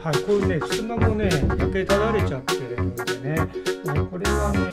はい、こういうね、襖もね、焼けただれちゃってるんでね、これはね、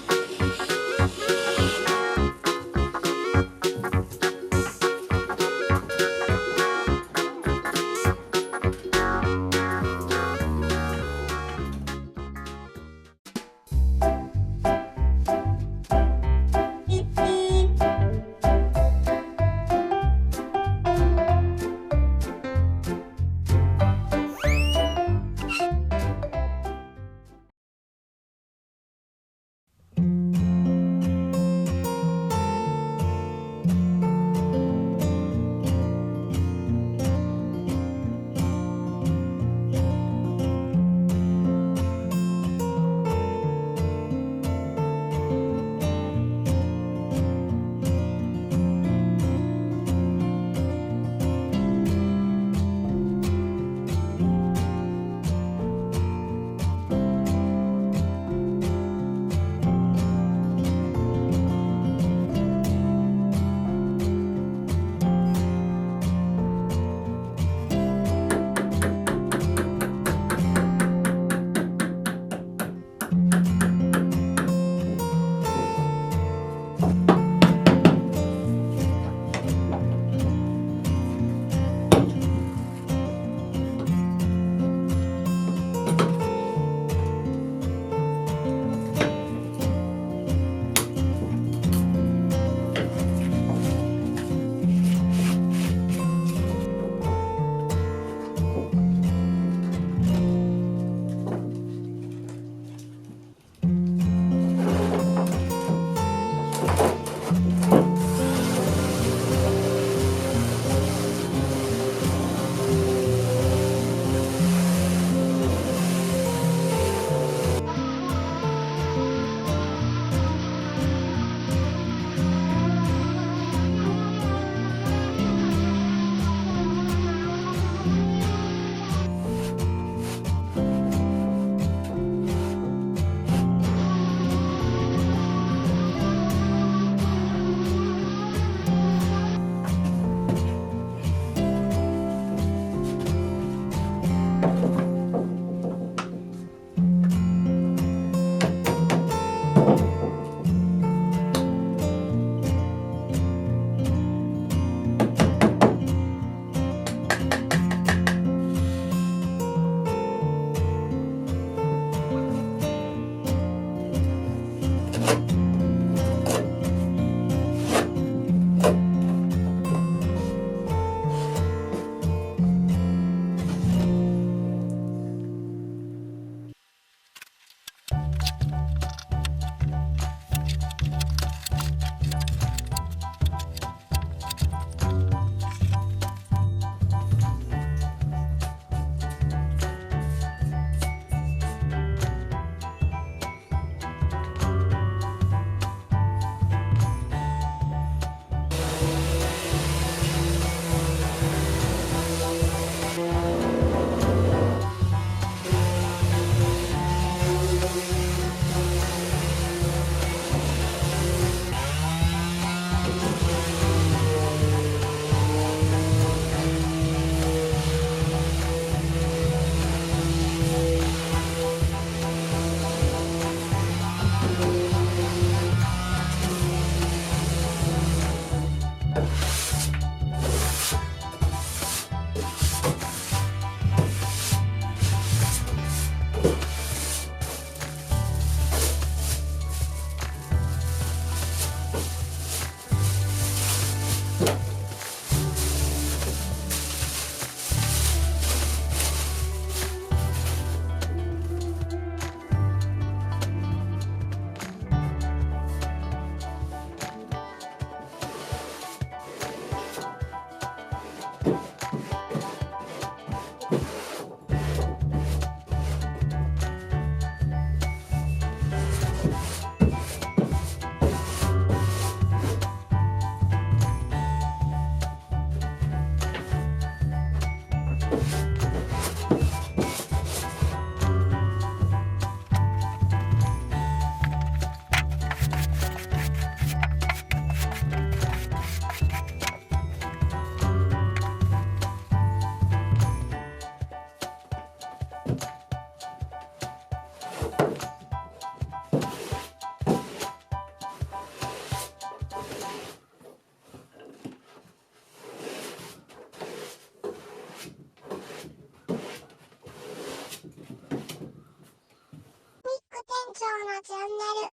チャンネル。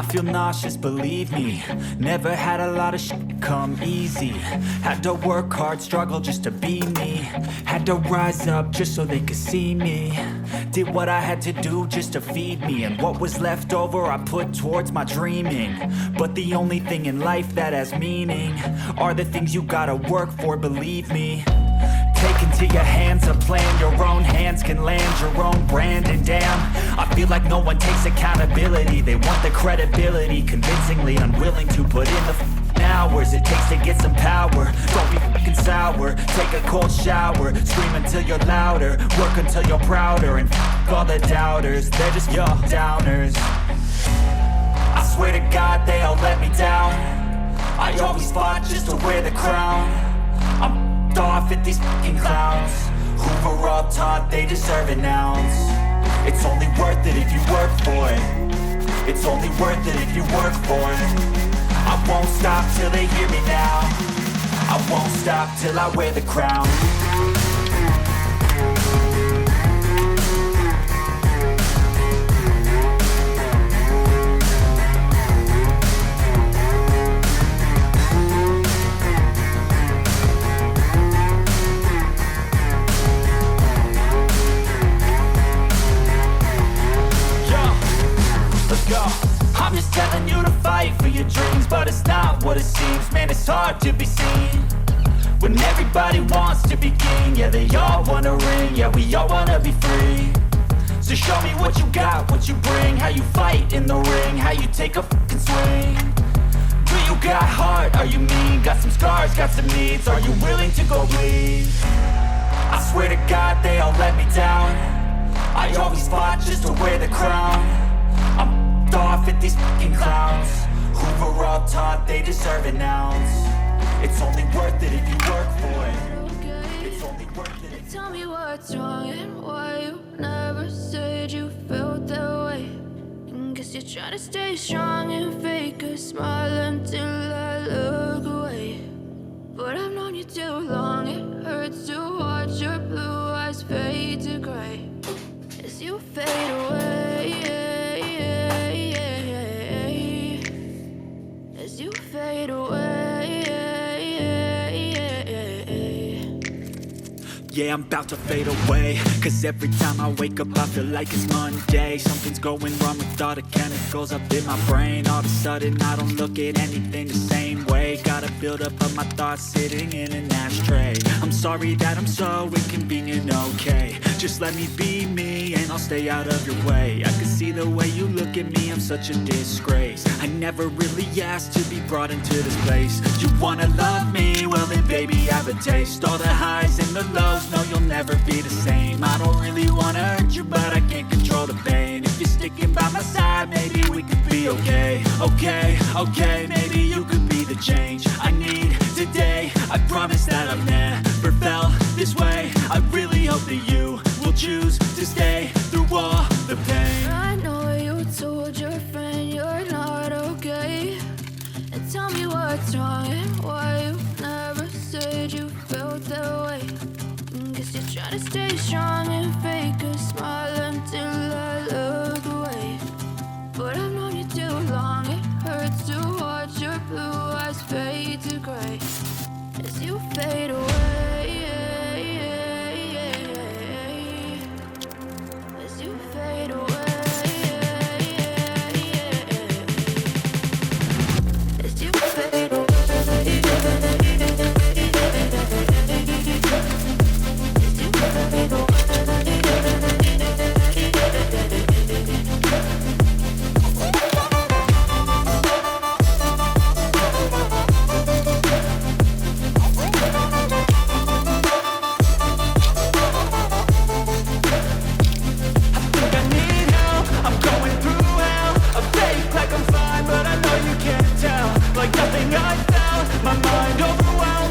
feel nauseous, believe me. Never had a lot of shit come easy. Had to work hard, struggle just to be me. Had to rise up just so they could see me. Did what I had to do just to feed me. And what was left over I put towards my dreaming. But the only thing in life that has meaning are the things you gotta work for, believe me. Take into your hands a plan. Your own hands can land your own brand. And damn, I feel like no one takes accountability. They want the credibility, convincingly unwilling to put in the hours it takes to get some power. Don't be fucking sour. Take a cold shower. Scream until you're louder. Work until you're prouder. And all the doubters, they're just your downers. I swear to God they all let me down. I always fought just to wear the crown. I'm off at these fucking clowns who were all taught they deserve an ounce. It's only worth it if you work for it. It's only worth it if you work for it. I won't stop till they hear me now. I won't stop till I wear the crown. I'm just telling you to fight for your dreams, but it's not what it seems. Man, it's hard to be seen when everybody wants to be king. Yeah, they all wanna ring, yeah, we all wanna be free. So show me what you got, what you bring, how you fight in the ring, how you take a fucking swing. Do you got heart, are you mean? Got some scars, got some needs, are you willing to go bleed? I swear to God they all let me down. I always fought just to wear the crown. I'm off at these fucking clowns who were all taught they deserve an ounce. It's only worth it if you work for it. It's only worth it if... Tell me what's wrong and why you never said you felt that way. And guess you're trying to stay strong and fake a smile until I look away. But I've known you too long, it hurts to watch your blue eyes fade to gray as you fade away. You fade away. Yeah, I'm about to fade away. Cause every time I wake up I feel like it's Monday. Something's going wrong with all the chemicals up in my brain. All of a sudden I don't look at anything the same way. Gotta build up of my thoughts sitting in an ashtray. I'm sorry that I'm so inconvenient, okay. Just let me be me and I'll stay out of your way. I can see the way you look at me, I'm such a disgrace. I never really asked to be brought into this place. You wanna love me? Well then baby have a taste. All the highs and the lows, no you'll never be the same. I don't really wanna hurt you but I can't control the pain. If you're sticking by my side maybe we could be okay. Okay, maybe you could be the change I need today. I promise that I've never felt this way. I really hope that you will choose to stay through all the pain. I know you told your friend you're not okay. And tell me what's wrong and why you never said you felt that way. Guess you're trying to stay strong and fake a smile until I look away. But I've known you too long, it hurts to watch your blue eyes fade to gray as you fade away. As you fade away. As you fade away. Like nothing I found, my mind overwhelmed.